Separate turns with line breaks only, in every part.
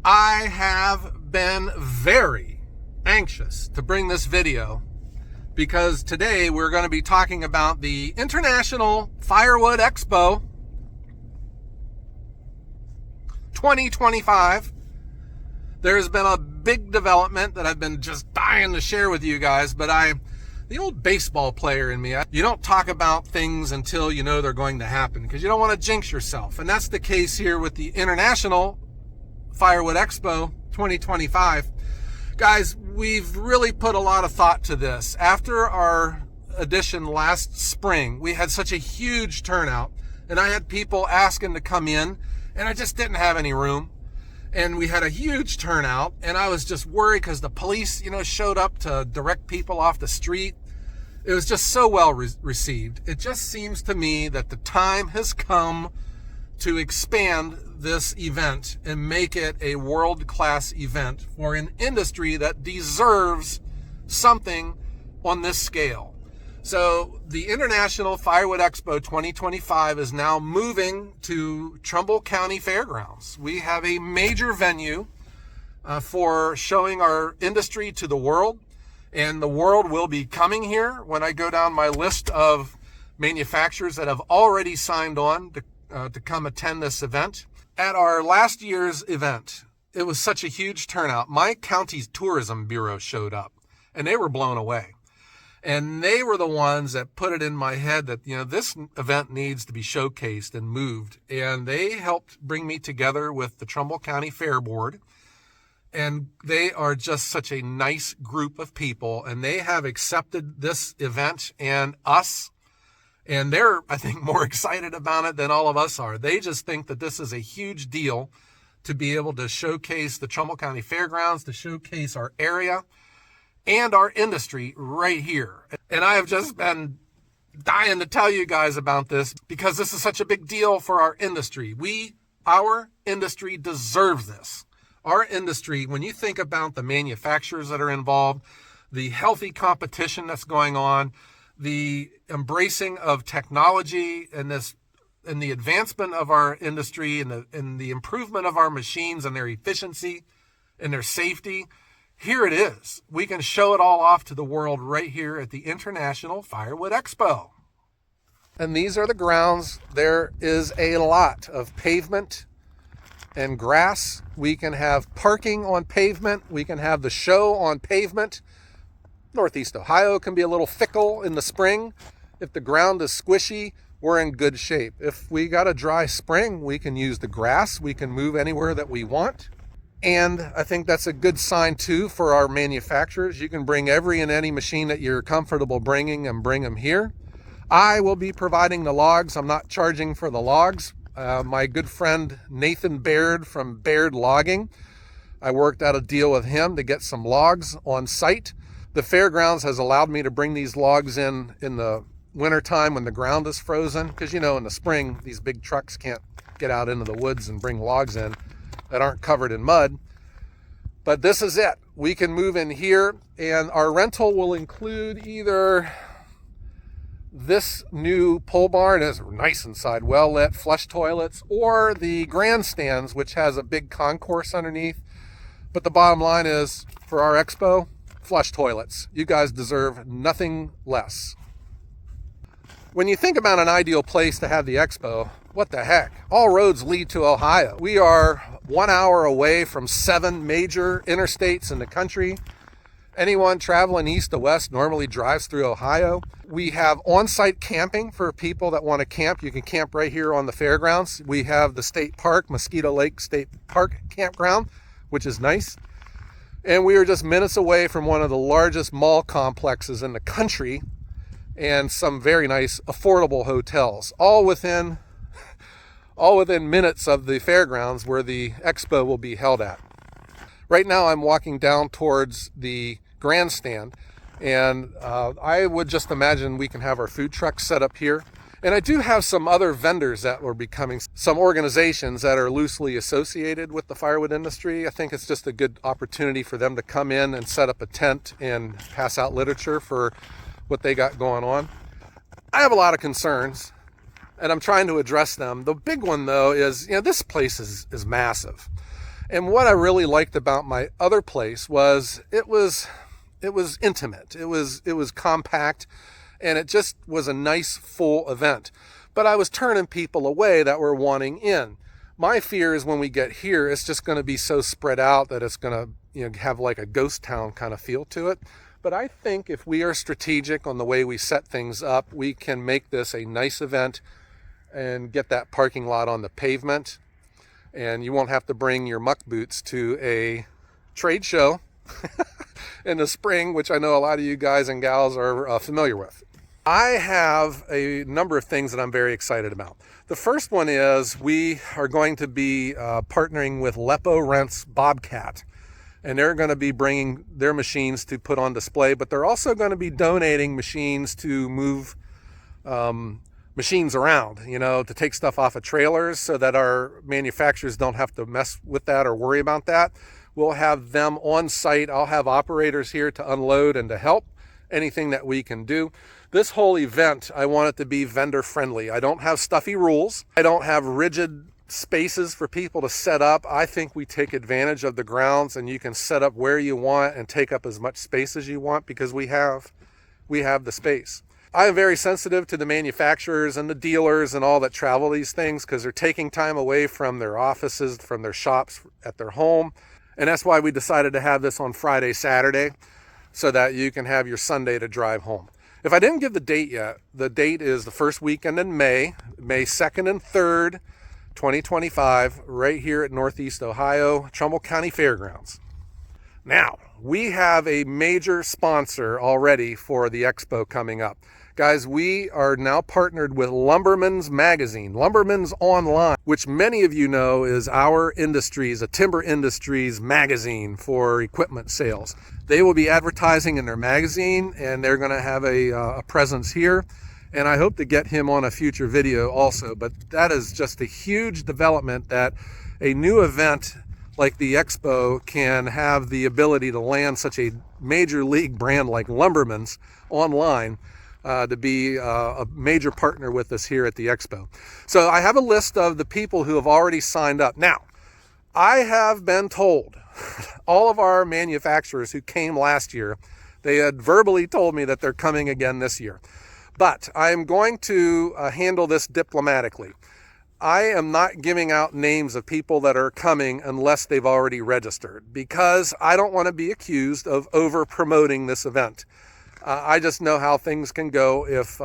I have been very anxious to bring this video because today we're going to be talking about the International Firewood Expo 2025. There's been a big development that I've been just dying to share with you guys, but the old baseball player in me, you don't talk about things until you know they're going to happen because you don't want to jinx yourself. And that's the case here with the International Firewood Expo 2025. Guys, we've really put a lot of thought to this. After our edition last spring, we had such a huge turnout, and I had people asking to come in, and I just didn't have any room. And we had a huge turnout, and I was just worried because the police, showed up to direct people off the street. It was just so well received. It just seems to me that the time has come to expand this event and make it a world-class event for an industry that deserves something on this scale. So the International Firewood Expo 2025 is now moving to Trumbull County Fairgrounds. We have a major venue for showing our industry to the world, and the world will be coming here. When I go down my list of manufacturers that have already signed on to come attend this event. At our last year's event, it was such a huge turnout. My county's tourism bureau showed up, and they were blown away. And they were the ones that put it in my head that, this event needs to be showcased and moved. And they helped bring me together with the Trumbull County Fair Board. And they are just such a nice group of people, and they have accepted this event and us. And they're, I think, more excited about it than all of us are. They just think that this is a huge deal to be able to showcase the Trumbull County Fairgrounds, to showcase our area and our industry right here. And I have just been dying to tell you guys about this because this is such a big deal for our industry. Our industry deserves this. Our industry, when you think about the manufacturers that are involved, the healthy competition that's going on, the embracing of technology and the advancement of our industry and the improvement of our machines and their efficiency and their safety, here it is. We can show it all off to the world right here at the International Firewood Expo. And these are the grounds. There is a lot of pavement and grass. We can have parking on pavement. We can have the show on pavement. Northeast Ohio can be a little fickle in the spring. If the ground is squishy, we're in good shape. If we got a dry spring, we can use the grass. We can move anywhere that we want. And I think that's a good sign too for our manufacturers. You can bring every and any machine that you're comfortable bringing and bring them here. I will be providing the logs. I'm not charging for the logs. My good friend Nathan Baird from Baird Logging, I worked out a deal with him to get some logs on site. The Fairgrounds has allowed me to bring these logs in the wintertime when the ground is frozen. Because, in the spring, these big trucks can't get out into the woods and bring logs in that aren't covered in mud. But this is it. We can move in here, and our rental will include either this new pole barn, is nice inside, well lit, flush toilets, or the grandstands, which has a big concourse underneath. But the bottom line is, for our expo, flush toilets. You guys deserve nothing less. When you think about an ideal place to have the expo, what the heck? All roads lead to Ohio. We are 1 hour away from 7 major interstates in the country. Anyone traveling east to west normally drives through Ohio. We have on-site camping for people that want to camp. You can camp right here on the fairgrounds. We have the state park, Mosquito Lake State Park campground, which is nice. And we are just minutes away from one of the largest mall complexes in the country and some very nice, affordable hotels, all within minutes of the fairgrounds where the expo will be held at. Right now, I'm walking down towards the grandstand, and I would just imagine we can have our food trucks set up here. And I do have some other vendors that will be coming, some organizations that are loosely associated with the firewood industry. I think it's just a good opportunity for them to come in and set up a tent and pass out literature for what they got going on. I have a lot of concerns, and I'm trying to address them. The big one, though, is, this place is massive. And what I really liked about my other place was it was intimate. It was compact, and it just was a nice full event. But I was turning people away that were wanting in. My fear is when we get here, it's just going to be so spread out that it's going to, have like a ghost town kind of feel to it. But I think if we are strategic on the way we set things up, we can make this a nice event and get that parking lot on the pavement. And you won't have to bring your muck boots to a trade show in the spring, which I know a lot of you guys and gals are familiar with. I have a number of things that I'm very excited about. The first one is we are going to be partnering with Lepo Rents Bobcat, and they're going to be bringing their machines to put on display, but they're also going to be donating machines to move machines around, to take stuff off of trailers so that our manufacturers don't have to mess with that or worry about that. We'll have them on site. I'll have operators here to unload and to help anything that we can do. This whole event, I want it to be vendor friendly. I don't have stuffy rules. I don't have rigid spaces for people to set up. I think we take advantage of the grounds, and you can set up where you want and take up as much space as you want because we have the space. I am very sensitive to the manufacturers and the dealers and all that travel these things because they're taking time away from their offices, from their shops at their home. And that's why we decided to have this on Friday, Saturday, so that you can have your Sunday to drive home. If I didn't give the date yet, the date is the first weekend in May 2nd and 3rd, 2025, right here at Northeast Ohio, Trumbull County Fairgrounds. Now, we have a major sponsor already for the expo coming up. Guys, we are now partnered with Lumberman's Magazine, Lumberman's Online, which many of you know is our industry's, a timber industry's magazine for equipment sales. They will be advertising in their magazine, and they're going to have a presence here. And I hope to get him on a future video also. But that is just a huge development that a new event like the Expo can have the ability to land such a major league brand like Lumberman's Online to be a major partner with us here at the Expo. So I have a list of the people who have already signed up. Now, I have been told all of our manufacturers who came last year, they had verbally told me that they're coming again this year. But I am going to handle this diplomatically. I am not giving out names of people that are coming unless they've already registered, because I don't want to be accused of over promoting this event. I just know how things can go if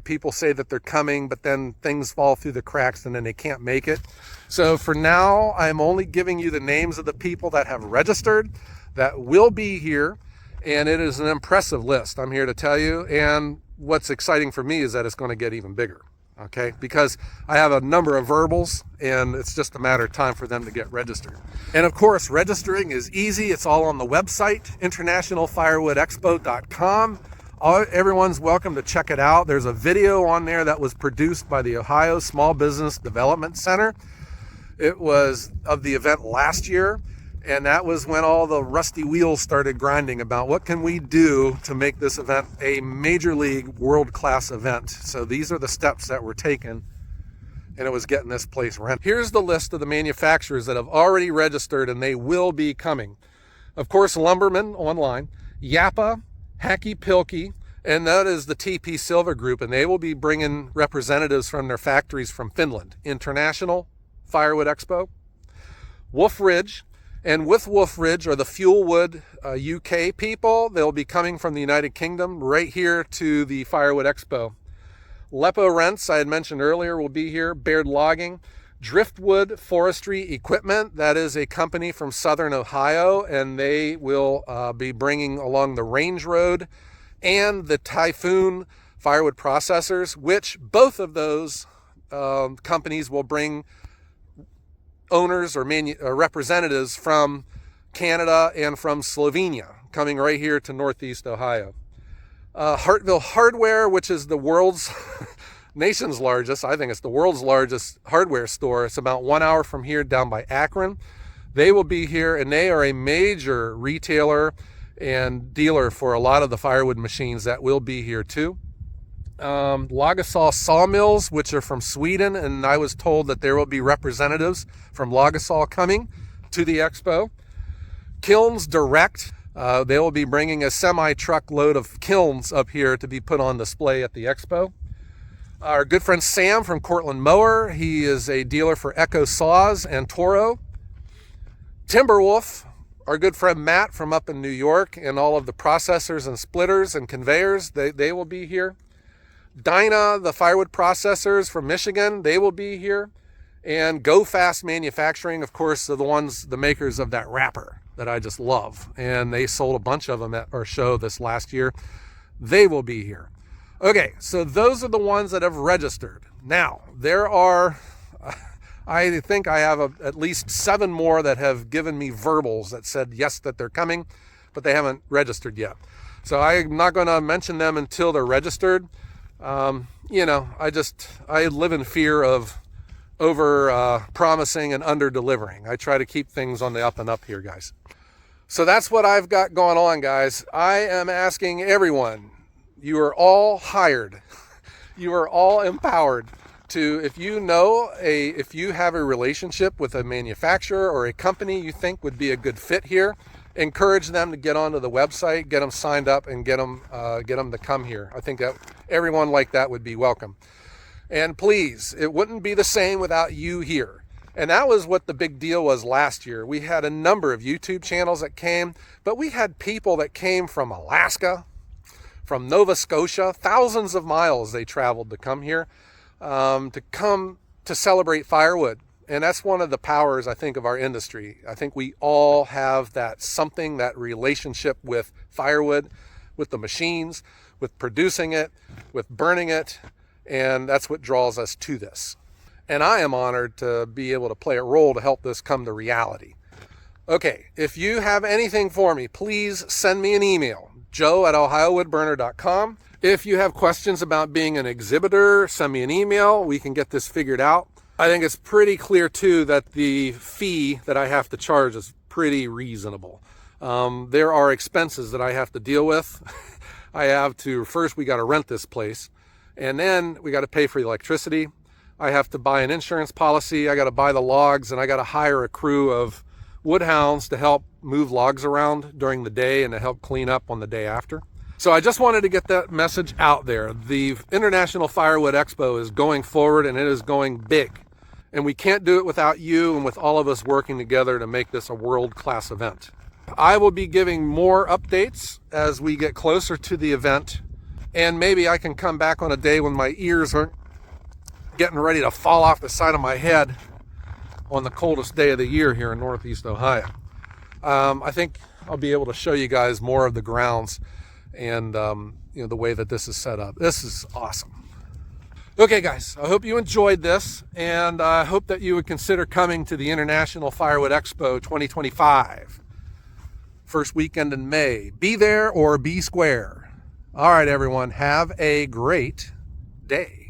people say that they're coming, but then things fall through the cracks and then they can't make it. So for now, I'm only giving you the names of the people that have registered that will be here, and it is an impressive list, I'm here to tell you. And what's exciting for me is that it's going to get even bigger. Okay, because I have a number of verbals, and it's just a matter of time for them to get registered. And of course, registering is easy. It's all on the website, internationalfirewoodexpo.com. Everyone's welcome to check it out. There's a video on there that was produced by the Ohio Small Business Development Center. It was of the event last year, and that was when all the rusty wheels started grinding about what can we do to make this event a major league world-class event. So these are the steps that were taken, and it was getting this place rented. Here's the list of the manufacturers that have already registered, and they will be coming. Of course, Lumberman Online, Yappa, Hacky Pilkey, and that is the TP Silva Group, and they will be bringing representatives from their factories from Finland. International Firewood Expo, Wolf Ridge. And with Wolf Ridge are the Fuelwood UK people. They'll be coming from the United Kingdom right here to the Firewood Expo. Lepo Rents, I had mentioned earlier, will be here. Baird Logging. Driftwood Forestry Equipment, that is a company from Southern Ohio, and they will be bringing along the Range Road and the Typhoon Firewood Processors, which both of those companies will bring owners or representatives from Canada and from Slovenia coming right here to Northeast Ohio. Hartville Hardware, which is the world's nation's largest, I think it's the world's largest hardware store. It's about 1 hour from here down by Akron. They will be here, and they are a major retailer and dealer for a lot of the firewood machines that will be here too. Lagersaw Sawmills, which are from Sweden, and I was told that there will be representatives from Lagersaw coming to the expo. Kilns Direct. They will be bringing a semi-truck load of kilns up here to be put on display at the expo. Our good friend Sam from Cortland Mower. He is a dealer for Echo Saws and Toro. Timberwolf. Our good friend Matt from up in New York, and all of the processors and splitters and conveyors, they will be here. Dyna, the firewood processors from Michigan, they will be here. And Go Fast Manufacturing, of course, are the makers of that wrapper that I just love. And they sold a bunch of them at our show this last year. They will be here. Okay, so those are the ones that have registered. Now, there are, I think I have at least 7 more that have given me verbals that said yes, that they're coming, but they haven't registered yet. So I'm not going to mention them until they're registered. You know, I live in fear of over promising and under delivering. I try to keep things on the up and up here, guys. So that's what I've got going on, guys. I am asking everyone, you are all hired. You are all empowered to, if you have a relationship with a manufacturer or a company you think would be a good fit here, encourage them to get onto the website, get them signed up, and get them to come here. I think that everyone like that would be welcome. And please, it wouldn't be the same without you here. And that was what the big deal was last year. We had a number of YouTube channels that came, but we had people that came from Alaska, from Nova Scotia, thousands of miles they traveled to come here, to celebrate firewood. And that's one of the powers, I think, of our industry. I think we all have that relationship with firewood, with the machines, with producing it, with burning it, and that's what draws us to this. And I am honored to be able to play a role to help this come to reality. Okay, if you have anything for me, please send me an email, joe@ohiowoodburner.com. If you have questions about being an exhibitor, send me an email. We can get this figured out. I think it's pretty clear, too, that the fee that I have to charge is pretty reasonable. There are expenses that I have to deal with. First we got to rent this place, and then we got to pay for the electricity. I have to buy an insurance policy. I got to buy the logs, and I got to hire a crew of woodhounds to help move logs around during the day and to help clean up on the day after. So I just wanted to get that message out there. The International Firewood Expo is going forward, and it is going big. And we can't do it without you and with all of us working together to make this a world-class event. I will be giving more updates as we get closer to the event. And maybe I can come back on a day when my ears aren't getting ready to fall off the side of my head on the coldest day of the year here in Northeast Ohio. I think I'll be able to show you guys more of the grounds and the way that this is set up. This is awesome. Okay, guys, I hope you enjoyed this, and I hope that you would consider coming to the International Firewood Expo 2025. First weekend in May. Be there or be square. All right, everyone, have a great day.